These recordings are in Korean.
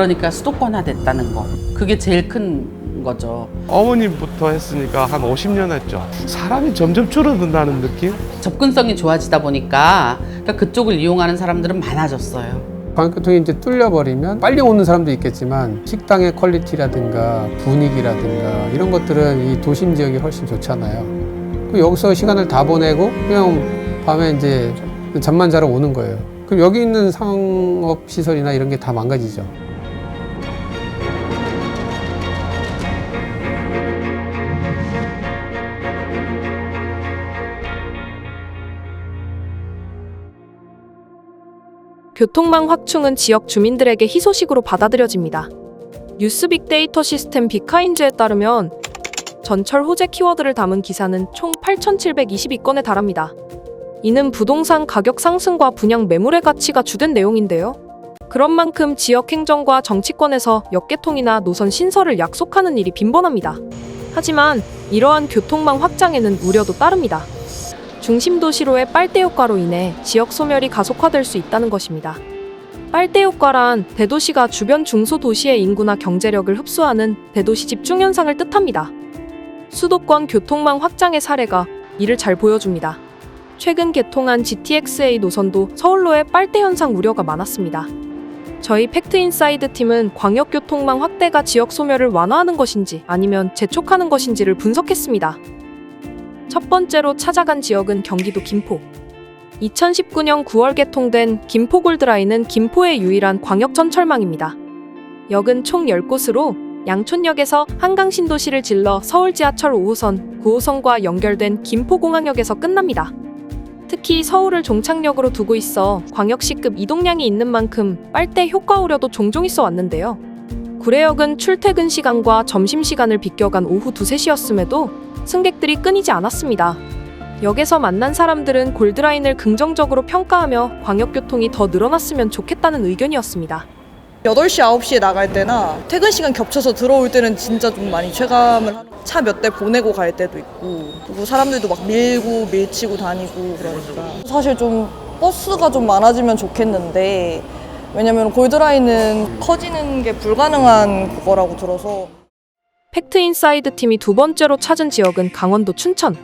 그러니까 수도권화 됐다는 거. 그게 제일 큰 거죠. 어머님부터 했으니까 한 50년 했죠. 사람이 점점 줄어든다는 느낌? 접근성이 좋아지다 보니까 그러니까 그쪽을 이용하는 사람들은 많아졌어요. 광역교통이 이제 뚫려버리면 빨리 오는 사람도 있겠지만 식당의 퀄리티라든가 분위기라든가 이런 것들은 이 도심 지역이 훨씬 좋잖아요. 여기서 시간을 다 보내고 그냥 밤에 이제 잠만 자러 오는 거예요. 그럼 여기 있는 상업시설이나 이런 게 다 망가지죠. 교통망 확충은 지역 주민들에게 희소식으로 받아들여집니다. 뉴스 빅데이터 시스템 빅카인즈에 따르면 전철 호재 키워드를 담은 기사는 총 8,722건에 달합니다. 이는 부동산 가격 상승과 분양 매물의 가치가 주된 내용인데요. 그런 만큼 지역 행정과 정치권에서 역개통이나 노선 신설을 약속하는 일이 빈번합니다. 하지만 이러한 교통망 확장에는 우려도 따릅니다. 중심 도시로의 빨대 효과로 인해 지역 소멸이 가속화될 수 있다는 것입니다. 빨대 효과란 대도시가 주변 중소도시의 인구나 경제력을 흡수하는 대도시 집중 현상을 뜻합니다. 수도권 교통망 확장의 사례가 이를 잘 보여줍니다. 최근 개통한 GTX-A 노선도 서울로의 빨대 현상 우려가 많았습니다. 저희 팩트인사이드 팀은 광역교통망 확대가 지역 소멸을 완화하는 것인지 아니면 재촉하는 것인지를 분석했습니다. 첫 번째로 찾아간 지역은 경기도 김포. 2019년 9월 개통된 김포 골드라인은 김포의 유일한 광역전철망입니다. 역은 총 10곳으로 양촌역에서 한강신도시를 질러 서울 지하철 5호선, 9호선과 연결된 김포공항역에서 끝납니다. 특히 서울을 종착역으로 두고 있어 광역시급 이동량이 있는 만큼 빨대 효과 우려도 종종 있어 왔는데요. 구례역은 출퇴근 시간과 점심시간을 비껴간 오후 2, 3시였음에도 승객들이 끊이지 않았습니다. 역에서 만난 사람들은 골드라인을 긍정적으로 평가하며 광역교통이 더 늘어났으면 좋겠다는 의견이었습니다. 8시, 9시에 나갈 때나 퇴근 시간 겹쳐서 들어올 때는 진짜 좀 많이 체감을 차 몇 대 보내고 갈 때도 있고 그리고 사람들도 막 밀고 밀치고 다니고 그러니까 사실 좀 버스가 좀 많아지면 좋겠는데 왜냐면 골드라인은 커지는 게 불가능한 그거라고 들어서 팩트인사이드 팀이 두 번째로 찾은 지역은 강원도 춘천.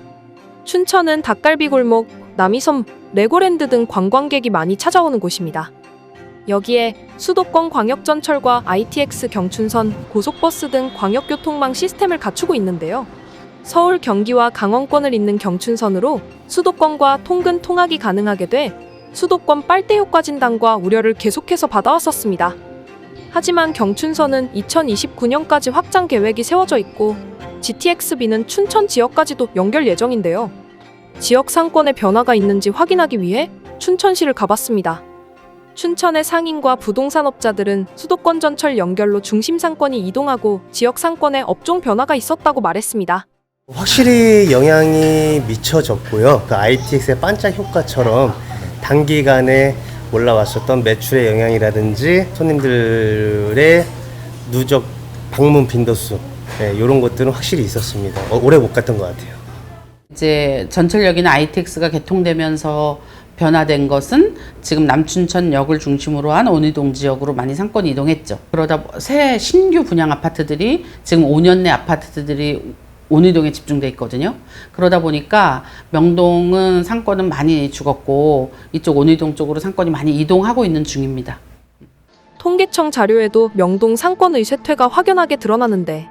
춘천은 닭갈비 골목, 남이섬, 레고랜드 등 관광객이 많이 찾아오는 곳입니다. 여기에 수도권 광역전철과 ITX 경춘선, 고속버스 등 광역교통망 시스템을 갖추고 있는데요. 서울, 경기와 강원권을 잇는 경춘선으로 수도권과 통근 통학이 가능하게 돼 수도권 빨대 효과 진단과 우려를 계속해서 받아왔었습니다. 하지만 경춘선은 2029년까지 확장 계획이 세워져 있고 GTX-B는 춘천 지역까지도 연결 예정인데요. 지역 상권에 변화가 있는지 확인하기 위해 춘천시를 가봤습니다. 춘천의 상인과 부동산업자들은 수도권 전철 연결로 중심 상권이 이동하고 지역 상권에 업종 변화가 있었다고 말했습니다. 확실히 영향이 미쳐졌고요. 그 ITX의 반짝 효과처럼 단기간에 올라왔었던 매출의 영향이라든지 손님들의 누적 방문 빈도수 이런 것들은 확실히 있었습니다. 오래 못 갔던 것 같아요. 이제 전철역이나 ITX가 개통되면서 변화된 것은 지금 남춘천역을 중심으로 한 온이동 지역으로 많이 상권이 이동했죠. 그러다 새 신규 분양 아파트들이 지금 5년 내 아파트들이 온이동에 집중돼 있거든요. 그러다 보니까 명동은 상권은 많이 죽었고 이쪽 온이동 쪽으로 상권이 많이 이동하고 있는 중입니다. 통계청 자료에도 명동 상권의 쇠퇴가 확연하게 드러나는데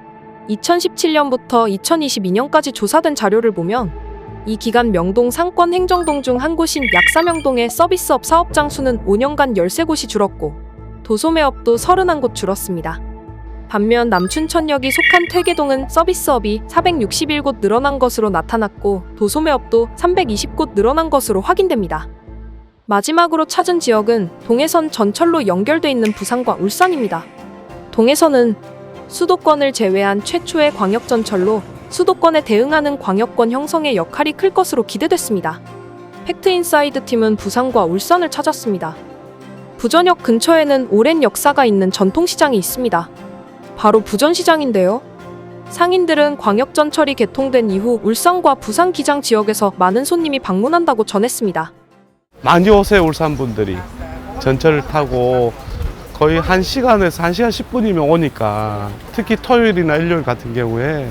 2017년부터 2022년까지 조사된 자료를 보면 이 기간 명동 상권 행정동 중 한 곳인 약사명동의 서비스업 사업장 수는 5년간 13곳이 줄었고 도소매업도 31곳 줄었습니다. 반면 남춘천역이 속한 퇴계동은 서비스업이 461곳 늘어난 것으로 나타났고 도소매업도 320곳 늘어난 것으로 확인됩니다. 마지막으로 찾은 지역은 동해선 전철로 연결돼 있는 부산과 울산입니다. 동해선은 수도권을 제외한 최초의 광역전철로 수도권에 대응하는 광역권 형성의 역할이 클 것으로 기대됐습니다. 팩트인사이드 팀은 부산과 울산을 찾았습니다. 부전역 근처에는 오랜 역사가 있는 전통시장이 있습니다. 바로 부전시장인데요. 상인들은 광역전철이 개통된 이후 울산과 부산 기장 지역에서 많은 손님이 방문한다고 전했습니다. 많이 오세요, 울산 분들이. 전철을 타고 거의 1시간에서 1시간 10분이면 오니까 특히 토요일이나 일요일 같은 경우에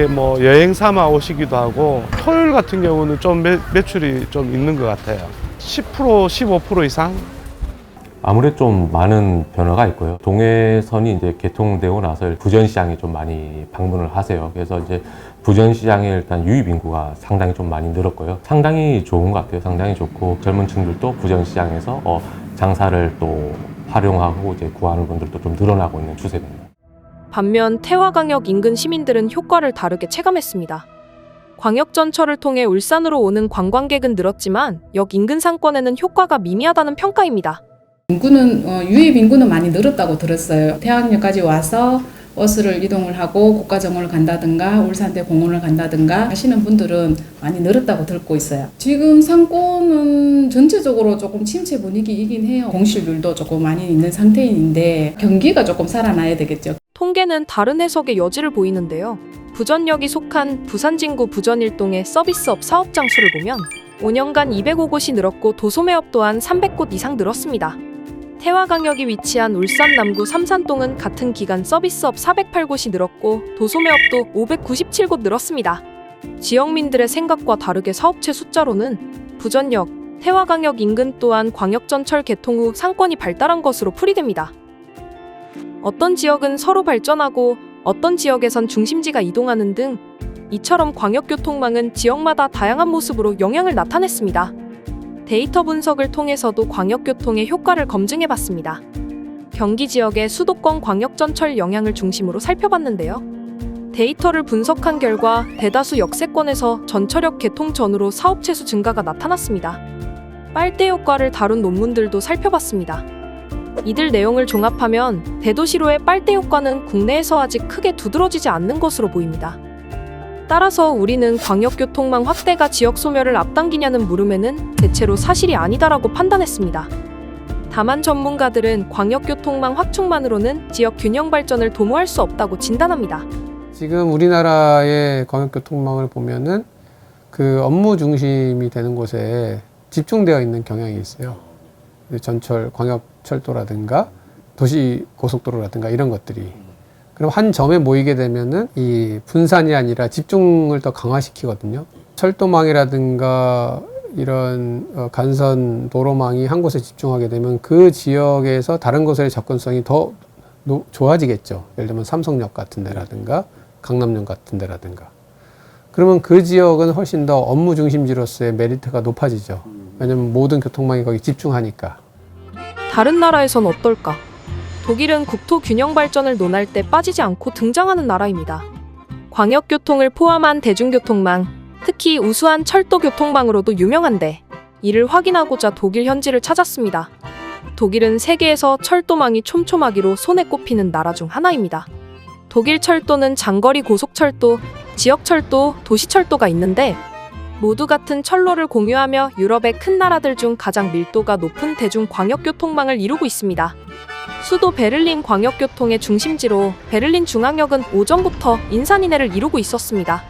뭐 여행 삼아 오시기도 하고 토요일 같은 경우는 좀 매출이 좀 있는 것 같아요. 10% 15% 이상? 아무래도 좀 많은 변화가 있고요. 동해선이 이제 개통되고 나서 부전시장에 좀 많이 방문을 하세요. 그래서 이제 부전시장에 일단 유입 인구가 상당히 좀 많이 늘었고요. 상당히 좋은 것 같아요. 상당히 좋고 젊은 층들도 부전시장에서 장사를 또 활용하고 이제 구하는 분들도 좀 늘어나고 있는 추세입니다. 반면 태화광역 인근 시민들은 효과를 다르게 체감했습니다. 광역전철을 통해 울산으로 오는 관광객은 늘었지만 역 인근 상권에는 효과가 미미하다는 평가입니다. 유입 인구는 많이 늘었다고 들었어요. 태화역까지 와서 버스를 이동을 하고 고가정원을 간다든가 울산대 공원을 간다든가 하시는 분들은 많이 늘었다고 듣고 있어요. 지금 상권은 전체적으로 조금 침체 분위기이긴 해요. 공실률도 조금 많이 있는 상태인데 경기가 조금 살아나야 되겠죠. 통계는 다른 해석의 여지를 보이는데요. 부전역이 속한 부산진구 부전일동의 서비스업 사업 장수를 보면 5년간 205곳이 늘었고 도소매업 또한 300곳 이상 늘었습니다. 태화광역이 위치한 울산 남구 삼산동은 같은 기간 서비스업 408곳이 늘었고 도소매업도 597곳 늘었습니다. 지역민들의 생각과 다르게 사업체 숫자로는 부전역, 태화광역 인근 또한 광역전철 개통 후 상권이 발달한 것으로 풀이됩니다. 어떤 지역은 서로 발전하고 어떤 지역에선 중심지가 이동하는 등 이처럼 광역교통망은 지역마다 다양한 모습으로 영향을 나타냈습니다. 데이터 분석을 통해서도 광역교통의 효과를 검증해봤습니다. 경기 지역의 수도권 광역전철 영향을 중심으로 살펴봤는데요. 데이터를 분석한 결과 대다수 역세권에서 전철역 개통 전후로 사업체 수 증가가 나타났습니다. 빨대 효과를 다룬 논문들도 살펴봤습니다. 이들 내용을 종합하면 대도시로의 빨대 효과는 국내에서 아직 크게 두드러지지 않는 것으로 보입니다. 따라서 우리는 광역교통망 확대가 지역 소멸을 앞당기냐는 물음에는 대체로 사실이 아니다라고 판단했습니다. 다만 전문가들은 광역교통망 확충만으로는 지역 균형 발전을 도모할 수 없다고 진단합니다. 지금 우리나라의 광역교통망을 보면은 그 업무 중심이 되는 곳에 집중되어 있는 경향이 있어요. 전철, 광역철도라든가 도시고속도로라든가 이런 것들이. 그럼 한 점에 모이게 되면은 이 분산이 아니라 집중을 더 강화시키거든요. 철도망이라든가 이런 간선 도로망이 한 곳에 집중하게 되면 그 지역에서 다른 곳의 접근성이 더 좋아지겠죠. 예를 들면 삼성역 같은 데라든가 강남역 같은 데라든가. 그러면 그 지역은 훨씬 더 업무 중심지로서의 메리트가 높아지죠. 왜냐면 모든 교통망이 거기 집중하니까. 다른 나라에선 어떨까? 독일은 국토 균형 발전을 논할 때 빠지지 않고 등장하는 나라입니다. 광역교통을 포함한 대중교통망, 특히 우수한 철도 교통망으로도 유명한데 이를 확인하고자 독일 현지를 찾았습니다. 독일은 세계에서 철도망이 촘촘하기로 손에 꼽히는 나라 중 하나입니다. 독일 철도는 장거리 고속철도, 지역철도, 도시철도가 있는데 모두 같은 철로를 공유하며 유럽의 큰 나라들 중 가장 밀도가 높은 대중 광역교통망을 이루고 있습니다. 수도 베를린 광역교통의 중심지로 베를린 중앙역은 오전부터 인산인해를 이루고 있었습니다.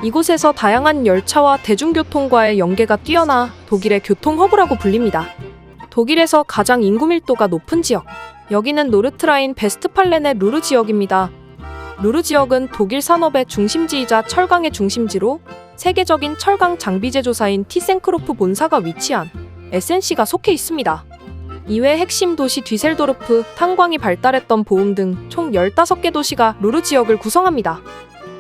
이곳에서 다양한 열차와 대중교통과의 연계가 뛰어나 독일의 교통허브라고 불립니다. 독일에서 가장 인구 밀도가 높은 지역, 여기는 노르트라인 베스트팔렌의 루르 지역입니다. 루르 지역은 독일 산업의 중심지이자 철강의 중심지로 세계적인 철강 장비 제조사인 티센크로프 본사가 위치한 SNC가 속해 있습니다. 이외 핵심 도시 뒤셀도르프, 탄광이 발달했던 보움 등 총 15개 도시가 루르 지역을 구성합니다.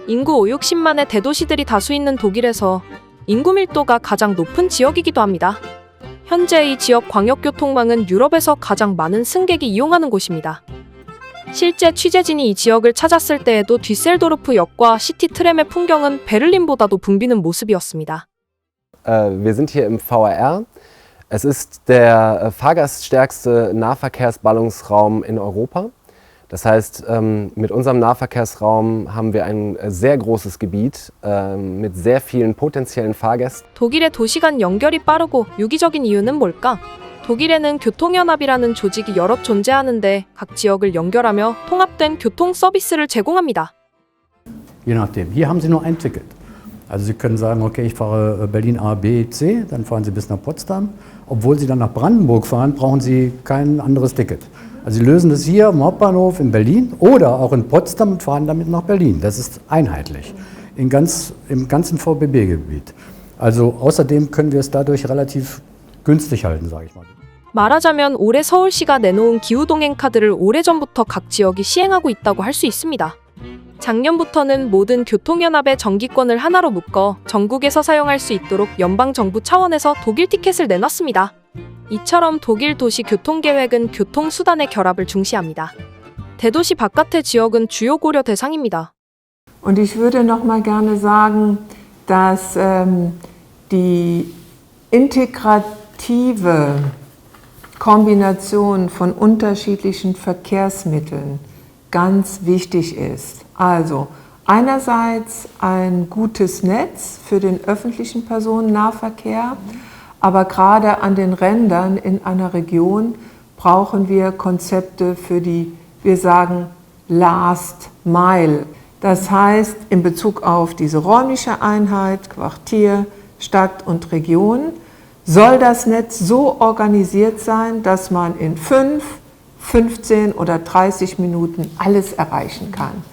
인구 5, 60만의 대도시들이 다수 있는 독일에서 인구 밀도가 가장 높은 지역이기도 합니다. 현재 이 지역 광역교통망은 유럽에서 가장 많은 승객이 이용하는 곳입니다. 실제 취재진이 이 지역을 찾았을 때에도 뒤셀도르프 역과 시티 트램의 풍경은 베를린보다도 붐비는 모습이었습니다. Wir sind hier im VRR. Es ist der fahrgaststärkste Nahverkehrsballungsraum in Europa. Das heißt, mit unserem Nahverkehrsraum haben wir ein sehr großes Gebiet mit sehr vielen potenziellen Fahrgästen. 독일의 도시 간 연결이 빠르고 유기적인 이유는 뭘까? 독일에는 교통연합이라는 조직이 여럿 존재하는데 각 지역을 연결하며 통합된 교통 서비스를 제공합니다. Je nachdem. Hier haben Sie nur ein Ticket. Also Sie können sagen, okay, ich fahre Berlin A, B, C, dann fahren Sie bis nach Potsdam. Obwohl Sie dann nach Brandenburg fahren, brauchen Sie kein anderes Ticket. Also Sie lösen das hier am Hauptbahnhof in Berlin oder auch in Potsdam und fahren damit nach Berlin. Das ist einheitlich im ganzen VBB-Gebiet. Also außerdem können wir es dadurch relativ günstig halten, sage ich mal. 말하자면 올해 서울시가 내놓은 기후동행 카드를 오래전부터 각 지역이 시행하고 있다고 할 수 있습니다. 작년부터는 모든 교통연합의 정기권을 하나로 묶어 전국에서 사용할 수 있도록 연방정부 차원에서 독일 티켓을 내놨습니다. 이처럼 독일 도시 교통계획은 교통수단의 결합을 중시합니다. 대도시 바깥의 지역은 주요 고려 대상입니다. Und ich würde noch mal gerne sagen, dass die integrative Kombination von unterschiedlichen Verkehrsmitteln ganz wichtig ist. Also einerseits ein gutes Netz für den öffentlichen Personennahverkehr, aber gerade an den Rändern in einer Region brauchen wir Konzepte für die, wir sagen, Last Mile. Das heißt, in Bezug auf diese räumliche Einheit, Quartier, Stadt und Region, soll das Netz so organisiert sein, dass man in 5, 15 oder 30 Minuten alles erreichen kann.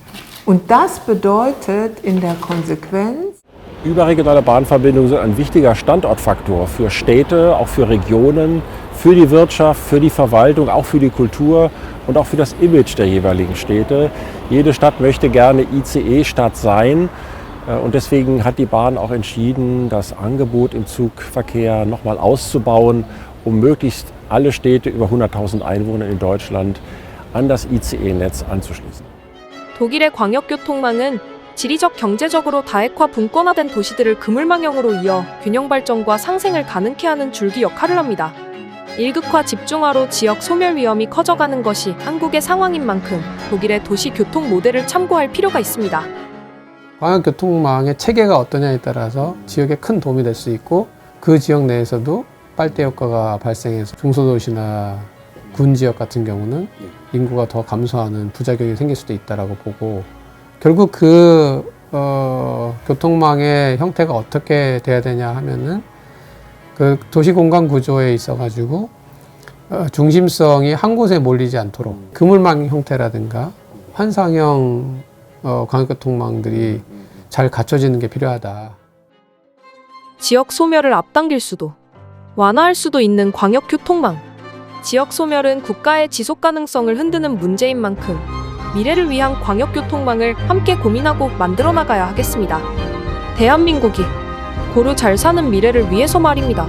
Und das bedeutet in der Konsequenz, überregionale Bahnverbindungen sind ein wichtiger Standortfaktor für Städte, auch für Regionen, für die Wirtschaft, für die Verwaltung, auch für die Kultur und auch für das Image der jeweiligen Städte. Jede Stadt möchte gerne ICE-Stadt sein. Und deswegen hat die Bahn auch entschieden, das Angebot im Zugverkehr nochmal auszubauen, um möglichst alle Städte über 100.000 Einwohner in Deutschland an das ICE-Netz anzuschließen. 독일의 광역교통망은 지리적 경제적으로 다핵화 분권화된 도시들을 그물망형으로 이어 균형 발전과 상생을 가능케 하는 줄기 역할을 합니다. 일극화 집중화로 지역 소멸 위험이 커져가는 것이 한국의 상황인 만큼 독일의 도시 교통 모델을 참고할 필요가 있습니다. 광역교통망의 체계가 어떠냐에 따라서 지역에 큰 도움이 될 수 있고 그 지역 내에서도 빨대 효과가 발생해서 중소도시나 군 지역 같은 경우는 인구가 더 감소하는 부작용이 생길 수도 있다고 보고 결국 그 교통망의 형태가 어떻게 돼야 되냐 하면은 그 도시 공간 구조에 있어 가지고 중심성이 한 곳에 몰리지 않도록 그물망 형태라든가 환상형 광역교통망들이 잘 갖춰지는 게 필요하다. 지역 소멸을 앞당길 수도, 완화할 수도 있는 광역교통망. 지역 소멸은 국가의 지속 가능성을 흔드는 문제인 만큼 미래를 위한 광역교통망을 함께 고민하고 만들어 나가야 하겠습니다. 대한민국이 고루 잘 사는 미래를 위해서 말입니다.